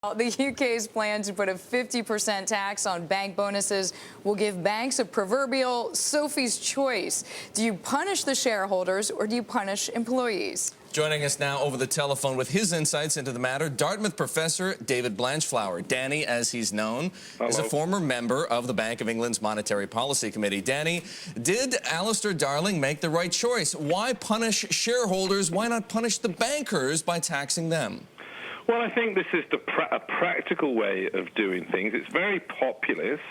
The UK's plan to put a 50% tax on bank bonuses will give banks a proverbial Sophie's choice. Do you punish the shareholders or do you punish employees? Joining us now over the telephone with his insights into the matter, Dartmouth professor David Blanchflower. Danny, as he's known, is a former member of the Bank of England's Monetary Policy Committee. Danny, did Alistair Darling make the right choice? Why punish shareholders? Why not punish the bankers by taxing them? Well, I think this is a practical way of doing things. It's very populist.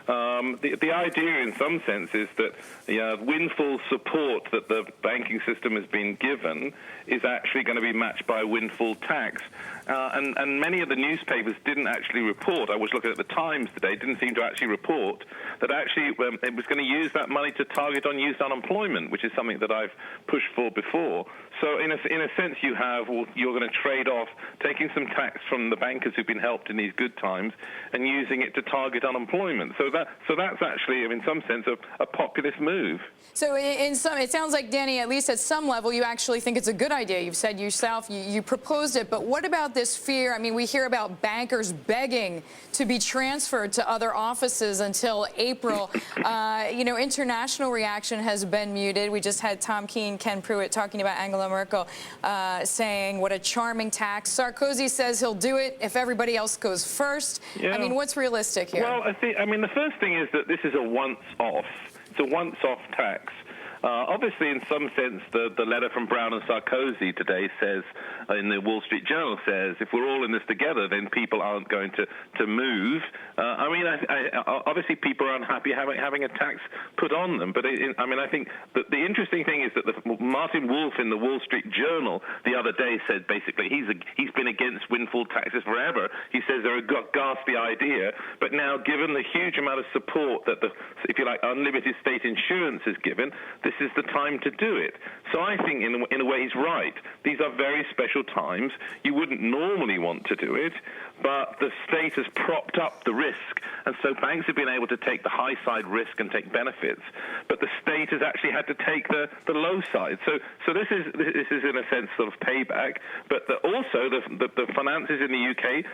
The idea, in some sense, is that windfall support that the banking system has been given is actually going to be matched by a windfall tax. And many of the newspapers didn't actually report. I was looking at the Times today, didn't seem to actually report that actually it was going to use that money to target on youth unemployment, which is something that I've pushed for before. So in a sense, you're going to trade off taking some tax from the bankers who've been helped in these good times and using it to target unemployment. So that's actually, in some sense, a populist move. So it sounds like, Danny, at least at some level, you actually think it's a good idea. You've said yourself you proposed it. But what about this fear? I mean, we hear about bankers begging to be transferred to other offices until April. International reaction has been muted. We just had Tom Keene, Ken Pruitt talking about Angela Merkel saying what a charming tax. Sarkozy says he'll do it if everybody else goes first. Yeah. I mean, what's realistic here? Well, the first thing is that this is a once-off. It's a once-off tax. Obviously, in some sense, the letter from Brown and Sarkozy today says, in the Wall Street Journal says, if we're all in this together, then people aren't going to move. Obviously, people are unhappy having a tax put on them. But I think that the interesting thing is that Martin Wolf in the Wall Street Journal the other day said basically he's been against windfall taxes forever. He says they're a ghastly idea, but now given the huge amount of support that if you like, unlimited state insurance is given, this is the time to do it. So I think in a way he's right. These are very special times. You wouldn't normally want to do it, but the state has propped up the risk, and so banks have been able to take the high side risk and take benefits, but the state has actually had to take the low side. So this is in a sense sort of payback, but also the finances in the UK,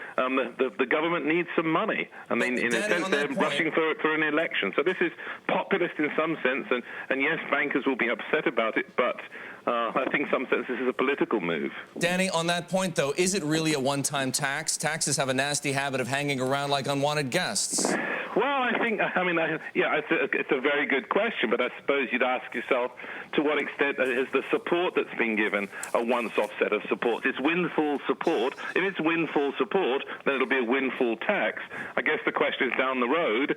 the government needs some money. I mean, in a sense, they're rushing for an election. So this is populist in some sense, and yes, bankers will be upset about it, but I think in some sense this is a political move. Danny, on that point, though, is it really a one-time tax? Taxes have a nasty habit of hanging around like unwanted guests. Well, it's a very good question, but I suppose you'd ask yourself, to what extent is the support that's been given a once-off set of support? It's windfall support. If it's windfall support, then it'll be a windfall tax. I guess the question is down the road,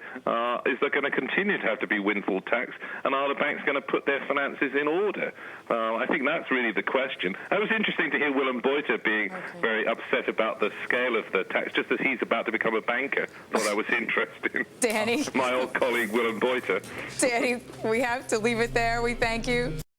is there going to continue to have to be windfall tax, and are the banks going to put their finances in order? I think that's really the question. It was interesting to hear Willem Boyter being very upset about the scale of the tax, just as he's about to become a banker. Thought that was interesting. Danny. My old colleague, Willem Boyter. Danny, we have to leave it there. We thank you.